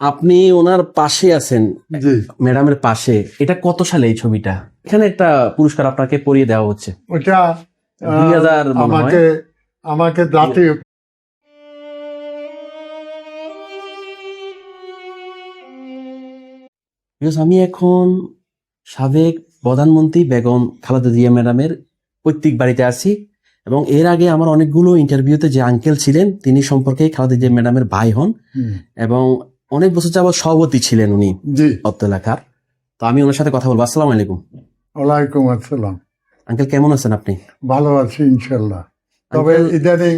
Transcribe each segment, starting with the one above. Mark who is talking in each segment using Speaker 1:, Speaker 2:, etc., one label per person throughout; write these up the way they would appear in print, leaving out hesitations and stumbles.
Speaker 1: আপনি ওনার পাশে আছেন,
Speaker 2: জি
Speaker 1: ম্যাডামের পাশে। এটা কত সালে এই ছবিটা? এখানে একটা পুরস্কার আপনাকে পরিয়ে দেওয়া হচ্ছে
Speaker 2: ওটা
Speaker 1: 2000 মনে হয়।
Speaker 2: আমাকে আমাকে জাতীয়
Speaker 1: আমি এখন সাবেক প্রধানমন্ত্রী বেগম খালেদা জিয়া ম্যাডামের পৈতৃক বাড়িতে আছি, এবং এর আগে আমার অনেকগুলো ইন্টারভিউতে যে আঙ্কেল ছিলেন তিনি সম্পর্কে খালেদা জিয়া ম্যাডামের ভাই হন, এবং অনেক বছর যাবত সভাপতি ছিলেন উনি
Speaker 2: জি
Speaker 1: অত্র এলাকার। তো আমি ওনার সাথে কথা বলবো। আসসালামু আলাইকুম
Speaker 2: ওয়ালাইকুম আসসালাম।
Speaker 1: আঙ্কেল, কেমন আছেন আপনি?
Speaker 2: ভালো আছি ইনশাল্লাহ। তবে
Speaker 1: আঙ্কেল,
Speaker 2: ইদানিং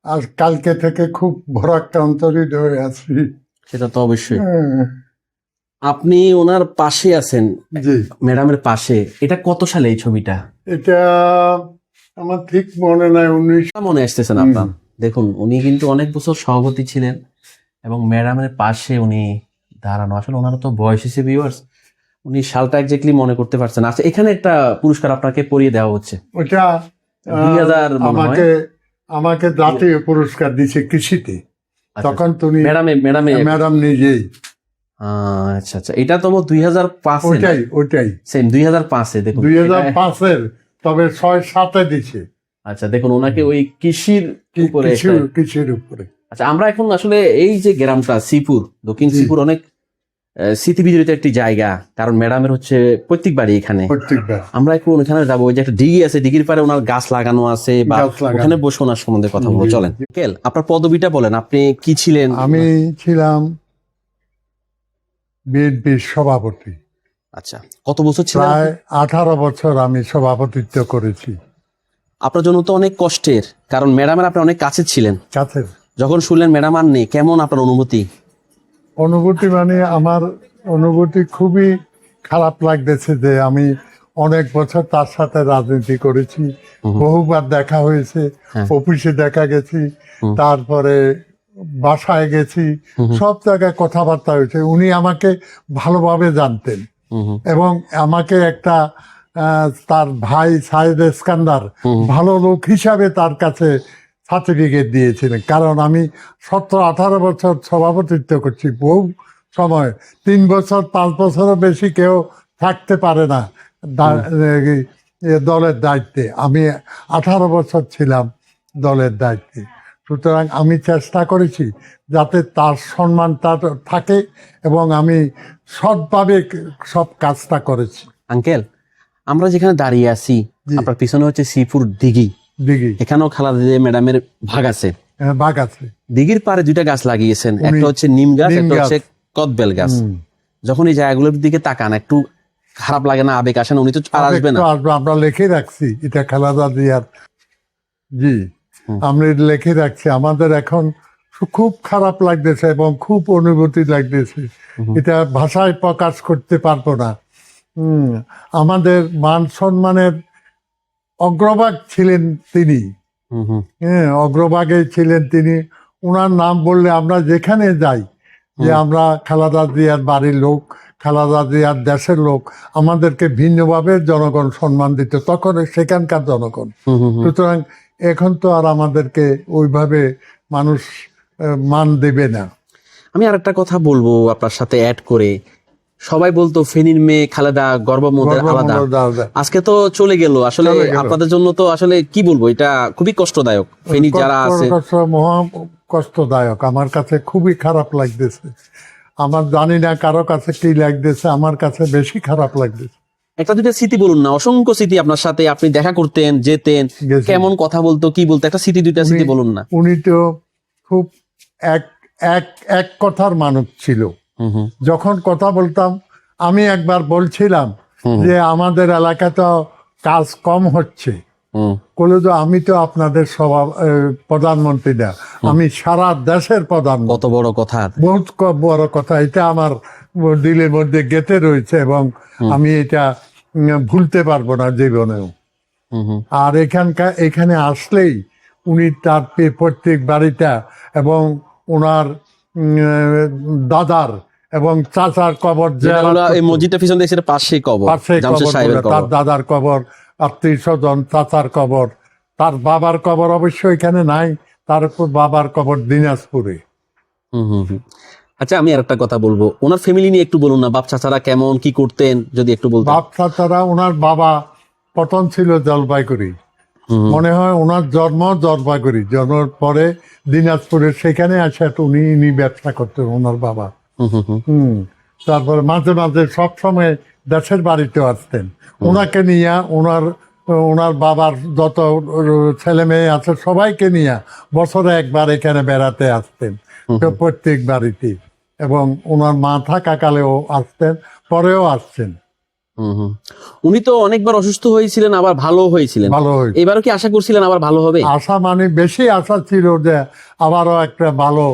Speaker 2: আর কালকে থেকে খুব ভরাক্রান্তরিত হয়ে আছি।
Speaker 1: সেটা তো অবশ্যই।
Speaker 2: হ্যাঁ,
Speaker 1: আপনি ওনার পাশে আছেন,
Speaker 2: জি
Speaker 1: ম্যাডামের পাশে। এটা কত সালে এই ছবিটা?
Speaker 2: এটা আমার ঠিক মনে নাই।
Speaker 1: মনে আসতেছেন আপনার? দেখুন, উনি কিন্তু অনেক বছর সভাপতি ছিলেন এবং ম্যাডামের পাশে উনি দাঁড়ানো। আসলে ওনার তো বয়স হিসেবে ভিউয়ার্স, উনি সালটা একজাক্টলি মনে করতে পারছেন। আচ্ছা, এখানে একটা পুরস্কার আপনাকে পরিয়ে দেওয়া হচ্ছে
Speaker 2: ওটা
Speaker 1: 2000 মনে হয়।
Speaker 2: আমাকে আমাকে জাতীয় পুরস্কার দিছে কৃষিতে।
Speaker 1: আচ্ছা,
Speaker 2: তখন তুমি
Speaker 1: ম্যাডামে
Speaker 2: ম্যাডাম নিজেই।
Speaker 1: আচ্ছা আচ্ছা, এটা তো 2005
Speaker 2: ওটাই
Speaker 1: সেম 2005-এ। দেখুন
Speaker 2: 2005-এর, তবে 6-7-এ দিছে
Speaker 1: আচ্ছা, দেখুন ওনাকে ওই কৃষির উপরে
Speaker 2: কৃষির উপরে।
Speaker 1: আচ্ছা, আমরা এখন আসলে এই যে গ্রামটা শ্রীপুর, দক্ষিণ শ্রীপুর অনেক স্মৃতিবিজড়িত একটি জায়গা, কারণ ম্যাডামের হচ্ছে পৈতৃক বাড়ি এখানে।
Speaker 2: প্রত্যেকবার
Speaker 1: আমরা এখন ওখানে যাবো। ওই যে একটা ডিগি আছে, ডিগির পারে ওনার গাছ লাগানো আছে, বা ওখানে বসে ওনার সম্বন্ধে কথা বলবো। চলেন কেল, আপনার পদবিটা বলেন, আপনি কি ছিলেন?
Speaker 2: আমি ছিলাম বিএনপির সভাপতি।
Speaker 1: আচ্ছা, কত বছর ছিলেন?
Speaker 2: প্রায় 18 বছর আমি সভাপতিত্ব করেছি।
Speaker 1: আপনার জন্য তো অনেক কষ্টের, কারণ ম্যাডামের আপনি অনেক কাছে ছিলেন।
Speaker 2: কাছের
Speaker 1: যখন শুনলেন ম্যাডাম আর নেই, কেমন আপনার অনুভূতি?
Speaker 2: মানে আমার অনুভূতি খুবই খারাপ লাগতেছে যে আমি অনেক বছর তার সাথে রাজনীতি করেছি, বহুবার দেখা হয়েছে, অফিসে দেখা গেছি, তারপরে বাসায় গেছি, সব জায়গায় কথাবার্তা হয়েছে। উনি আমাকে ভালোভাবে জানতেন এবং আমাকে একটা তার ভাই সাইদ ইস্কান্দার ভালো লোক হিসাবে তার কাছে সার্টিফিকেট দিয়েছিলেন। কারণ আমি 17-18 বছর সভাপতিত্ব করছি, বহু সময় 3 বছর 5 বছরও বেশি কেউ থাকতে পারে না দলের দায়িত্বে। আমি 18 বছর ছিলাম দলের দায়িত্বে। সুতরাং আমি চেষ্টা করেছি যাতে তার সম্মান তার থাকে, এবং আমি সৎভাবে সব কাজটা করেছি।
Speaker 1: আঙ্কেল, আমরা যেখানে দাঁড়িয়ে আছি, আপনার পিছনে হচ্ছে শ্রীপুর দিঘি। এখানেও খালেদা জিয়া ম্যাডামের ভাগ আছে,
Speaker 2: বাঘ আছে।
Speaker 1: দিঘির পারে 2টা গাছ লাগিয়েছেন, একটা হচ্ছে নিম গাছ, একটা হচ্ছে কদবেল গাছ। যখন এই জায়গাগুলোর দিকে তাকান, একটু খারাপ লাগে না? আবেগ আসে না? উনি তো আর আসবে না।
Speaker 2: আমরা লিখে রাখছি এটা খালেদা জিয়ার। জি, আমরা লিখে রাখছি। আমাদের এখন খুব খারাপ লাগতেছে এবং খুব অনুভূতি লাগতেছে, এটা ভাষায় প্রকাশ করতে পারবো না। আমাদের মান সম্মানের অগ্রভাগ ছিলেন তিনি। হ্যাঁ, অগ্রভাগে ছিলেন তিনি। ওনার নাম বললে আমরা যেখানে যাই, যে আমরা খালেদা জিয়ার বাড়ির লোক, খালেদা জিয়ার দেশের লোক, আমাদেরকে ভিন্নভাবে জনগণ সম্মান দিত তখন সেখানকার জনগণ। সুতরাং এখন তো আর আমাদেরকে ওইভাবে মানুষ মান দেবে না।
Speaker 1: আমি আরেকটা কথা বলবো আপনার সাথে অ্যাড করে। সবাই বলতো ফেনীর মেয়ে খালেদা গর্বমোদের আলাদা। আজকে তো চলে গেল। আসলে আপনাদের জন্য তো আসলে কি বলবো, এটা খুবই কষ্টদায়ক। ফেনী যারা আছে,
Speaker 2: মহা কষ্টদায়ক। আমার কাছে খুবই খারাপ লাগতেছে। আমার জানি না কারো কাছে কি লাগতেছে, আমার কাছে বেশি খারাপ লাগতেছে।
Speaker 1: একটা দুইটা স্মৃতি বলুন না। অসংখ্য স্মৃতি আপনার সাথে, আপনি দেখা করতেন, যেতেন, কেমন কথা বলতো, কি বলতো, একটা স্মৃতি দুইটা স্মৃতি বলুন না।
Speaker 2: উনি তো খুব এক এক এক কথার মানুষ ছিল। যখন কথা বলতাম, আমি একবার বলছিলাম যে আমাদের এলাকায় তো কাজ কম হচ্ছে, কলেজ আমি তো আপনাদের প্রধানমন্ত্রী না, আমি সারা দেশের প্রধানমন্ত্রী।
Speaker 1: কত বড় কথা,
Speaker 2: বহুত বড় কথা। এটা আমার দিলের মধ্যে গেঁথে রয়েছে এবং আমি এটা ভুলতে পারবো না জীবনেও। আর এখানে আসলেই উনি তার প্রত্যেক বাড়িটা এবং ওনার দাদার এবং চাচার কবর,
Speaker 1: এই মসজিদটা পিছন দিয়ে পাশেই কবর,
Speaker 2: তার দাদার কবর, আত্মীয় স্বজন, চাচার কবর, তার বাবার কবর অবশ্য এখানে নাই, তার বাবার কবর দিনাজপুরে।
Speaker 1: আচ্ছা আমি আর একটা কথা বলবো, ওনার ফ্যামিলি নিয়ে একটু বলুন না, বাপ চাচারা কেমন, কি করতেন, যদি একটু বলতেন।
Speaker 2: বাপ চাচারা, ওনার বাবা প্রথম ছিল জলপাইগুড়ি, মনে হয় ওনার জন্ম জলপাইগুড়ি, জন্মের পরে দিনাজপুরে, সেখানে আসে উনি ব্যবসা করতেন ওনার বাবা। তারপরে মাঝে মাঝে সব সময় দেশের বাড়িতে আসতেন ওনাকে নিয়ে, ওনার বাবার যত ছেলে মেয়ে আছে সবাইকে নিয়ে বছরে একবার এখানে বেড়াতে আসতেন প্রত্যেক বাড়িতে, এবং ওনার মা থাকাকালেও আসতেন, পরেও আসছেন।
Speaker 1: উনি তো অনেকবার অসুস্থ হয়েছিলেন, আবার ভালো হয়েছিলেন,
Speaker 2: ভালো হয়েছে।
Speaker 1: এবারও কি আশা করছিলেন আবার ভালো হবে?
Speaker 2: আশা মানে বেশি আশা ছিল যে আবারও একটা ভালো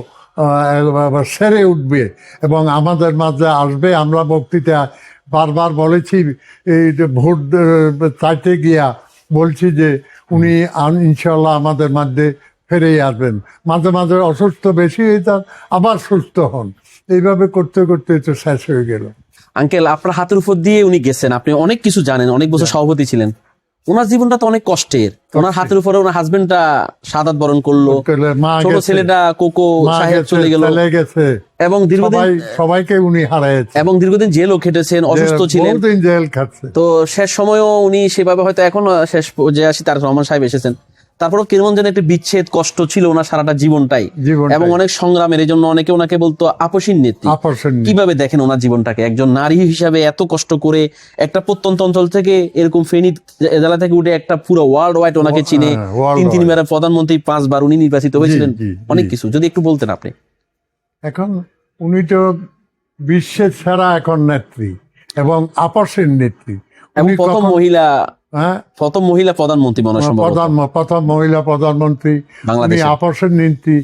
Speaker 2: সেরে উঠবে এবং আমাদের মাঝে আসবে। আমরা বক্তৃতা বারবার বলেছি, এই যে ভোট চাইতে গিয়া বলছি যে উনি ইনশাল্লাহ আমাদের মধ্যে ফিরেই আসবেন। মাঝে মাঝে অসুস্থ বেশি হয়ে যান, আবার সুস্থ হন, এইভাবে করতে করতে তো শেষ হয়ে গেল।
Speaker 1: আঙ্কেল, আপনার হাতের উপর দিয়ে উনি গেছেন, আপনি অনেক কিছু জানেন, অনেক বছর সভাপতি ছিলেন। ওনার জীবনটা তো অনেক কষ্টের। ওনার হাতের উপরে ওনার হাজবেন্ডটা শাহাদাত বরণ করলো,
Speaker 2: মা
Speaker 1: ছোট
Speaker 2: গেছে,
Speaker 1: ছেলেটা কোকো
Speaker 2: মা
Speaker 1: সাহেব
Speaker 2: গেছে,
Speaker 1: চলে গেল,
Speaker 2: ছেলে গেছে,
Speaker 1: এবং দীর্ঘদিন
Speaker 2: সবাইকে উনি হারাইছে,
Speaker 1: এবং দীর্ঘদিন জেলও খেটেছেন, অসুস্থ ছিলেন,
Speaker 2: বহুদিন জেল খাচ্ছে।
Speaker 1: তো শেষ সময়ও উনি সেভাবে, হয়তো এখন শেষ যে আসি তার রহমান সাহেব এসেছেন, তারপরও কেমন যেন একটা বিচ্ছেদ কষ্ট ছিল ওনার সারাটা জীবনটাই, এবং অনেক সংগ্রামের। এই জন্য অনেকে ওনাকে বলতো আপসীন নেত্রী। কিভাবে দেখেন ওনার জীবনটাকে, একজন নারী হিসাবে এত কষ্ট করে একটা প্রত্যন্ত অঞ্চল থেকে, এরকম ফেনী জেলা থেকে উঠে একটা পুরো ওয়ার্ল্ড ওয়াইড ওনাকে চিনে, তিনবার প্রধানমন্ত্রী, 5 বার উনি নির্বাচিত হয়েছিলেন, অনেক কিছু যদি একটু বলতেন আপনি।
Speaker 2: এখন উনি তো বিশ্বের সেরা এখন নেত্রী এবং আপসীন নেত্রী,
Speaker 1: এবং প্রথম মহিলা প্রধানমন্ত্রী মনে হয় সম্ভবত।
Speaker 2: প্রথম মহিলা প্রধানমন্ত্রী, উনি আপসের নেত্রী।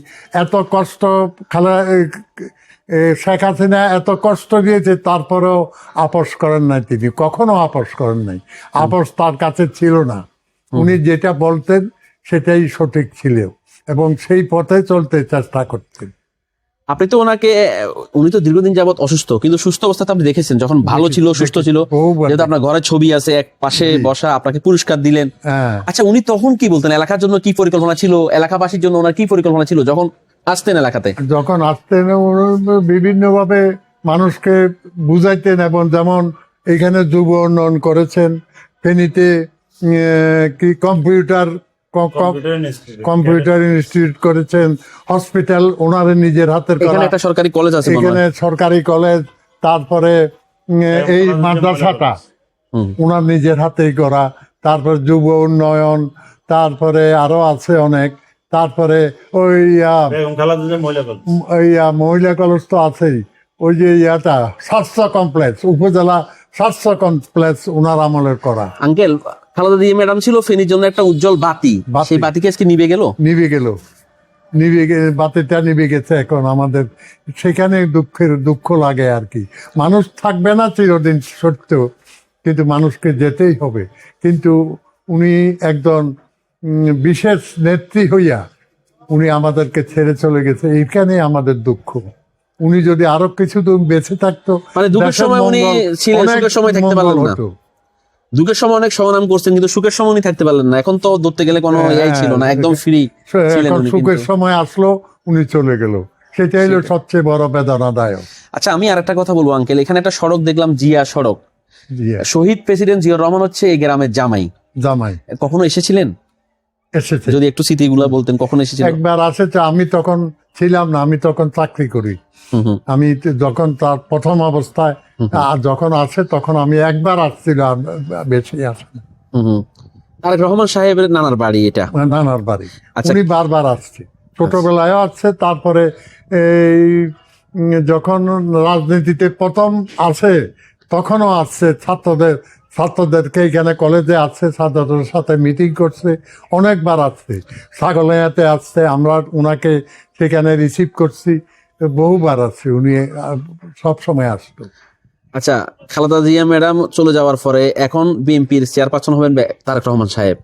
Speaker 2: এত কষ্ট শেখ হাসিনা এত কষ্ট দিয়েছে, তারপরেও আপোষ করেন নাই তিনি, কখনো আপোষ করেন নাই। আপোষ তার কাছে ছিল না, উনি যেটা বলতেন সেটাই সঠিক ছিল এবং সেই পথে চলতে চেষ্টা করতেন।
Speaker 1: আপনি তো ওনাকে, উনি তো দীর্ঘদিন যাবত অসুস্থ, কিন্তু সুস্থ অবস্থাতে আপনি দেখেছেন যখন ভালো ছিল, সুস্থ ছিল, যেহেতু আপনার ঘরের ছবি আছে, এক পাশে বসা, আপনাকে পুরস্কার দিলেন। আচ্ছা, উনি তখন কি বলতেন, এলাকার জন্য কি পরিকল্পনা ছিল, এলাকাবাসীর জন্য ওনার কি পরিকল্পনা ছিল যখন আসতেন এলাকাতে?
Speaker 2: যখন আসতেন বিভিন্ন ভাবে মানুষকে বুঝাইতেন, এবং যেমন এখানে যুব উন্নয়ন করেছেন, ফেনীতে কি কম্পিউটার ইনস্টিটিউট করেছেন, হসপিটাল ওনার নিজের হাতের করা,
Speaker 1: একটা সরকারি কলেজ আছে
Speaker 2: এখানে সরকারি কলেজ, তারপরে এই মাদ্রাসাটা ওনার নিজের হাতেই করা, তারপর যুব উন্নয়ন, তারপরে আরো আছে অনেক, তারপরে ওই মহিলা কলেজ তো আছেই, ওই যে ইয়াটা স্বাস্থ্য কমপ্লেক্স, উপজেলা স্বাস্থ্য কমপ্লেক্স ওনার আমলের করা।
Speaker 1: আঙ্কেল, খালেদা জিয়া ম্যাডাম ছিল ফেনীর জন্য একটা উজ্জ্বল বাতি, সেই বাতিকে আজকে নিভে গেল।
Speaker 2: বাতিটা নিভে গেছে। এখন আমাদের সেখানে দুঃখ লাগে আর কি। মানুষ থাকবে না চিরদিন সত্য, কিন্তু মানুষকে যেতেই হবে। কিন্তু উনি একজন বিশেষ নেত্রী হইয়া উনি আমাদেরকে ছেড়ে চলে গেছে, এইখানে আমাদের দুঃখ। উনি যদি আরো কিছু বেঁচে থাকতো,
Speaker 1: মানে দুঃখের সময় উনি ছিলেন, সুখের সময় থাকতে পারলেন না। দুঃখের সময় অনেক সংগ্রাম করছেন, কিন্তু সুখের সময় উনি থাকতে পারলেন না। এখন তো ধরতে গেলে কোনো ইয়ে ছিল না, একদম ফ্রি ছিলেন উনি।
Speaker 2: সুখের সময় আসলো, উনি চলে গেল, সেটাই হলো সবচেয়ে বড় বেদনাদায়ক।
Speaker 1: আচ্ছা, আমি আরেকটা কথা বলবো আঙ্কেল, এখানে একটা সড়ক দেখলাম, জিয়া সড়ক। শহীদ প্রেসিডেন্ট জিয়াউর রহমান হচ্ছে এই গ্রামের জামাই। কখনো এসেছিলেন?
Speaker 2: এসেছে,
Speaker 1: যদি একটু স্মৃতিগুলো বলতেন, কখন এসেছিলেন?
Speaker 2: একবার আসেছে, আমি তখন ছিলাম না, আমি তখন চাকরি করি। আমি যখন তার প্রথম অবস্থায় যখন আসে, তখন আমি একবার আসছিলাম, বেশি আসে না।
Speaker 1: তারেক রহমান সাহেবের নানার বাড়ি এটা?
Speaker 2: নানার বাড়ি। উনি বারবার আসছে, ছোটবেলায় আসছে, তারপরে এই যখন রাজনীতিতে প্রথম আসে তখনও আসছে, ছাত্রদেরকে এখানে কলেজে আসছে, ছাত্রদের সাথে মিটিং করছে, অনেকবার আসছে। ছাগলাইয়াতে আসছে, আমরা ওনাকে সেখানে রিসিভ করছি, বহুবার আসছে, উনি সব সময় আসতো।
Speaker 1: আচ্ছা, খালেদা জিয়া ম্যাডাম চলে যাওয়ার পরে এখন বিএনপির চেয়ারপারসন হবেন তারেক রহমান সাহেব।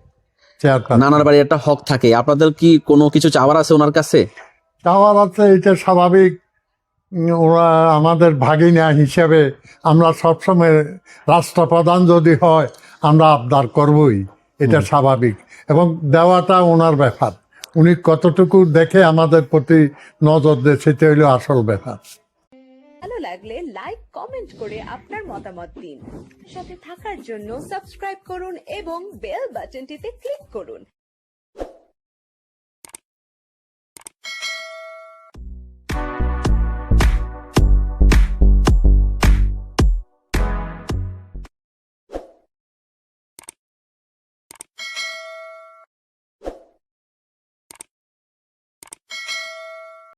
Speaker 1: নানার বাড়ি একটা হক থাকে, আপনাদের কি কোনো কিছু চাওয়ার আছে ওনার কাছে?
Speaker 2: চাওয়ার আছে, এটা স্বাভাবিক। ওরা আমাদের ভাগিনা হিসেবে আমরা সবসময়, রাষ্ট্রপ্রধান যদি হয় আমরা আবদার করবই, এটা স্বাভাবিক, এবং দেওয়াটা ওনার ব্যাপার। উনি কতটুকু দেখে আমাদের প্রতি নজর দেয়, সেটা হইল আসল ব্যাপার।
Speaker 3: ভালো লাগলে লাইক কমেন্ট করে আপনার মতামত দিন। সাথে থাকার জন্য সাবস্ক্রাইব করুন এবং বেল বাটনটিতে ক্লিক করুন।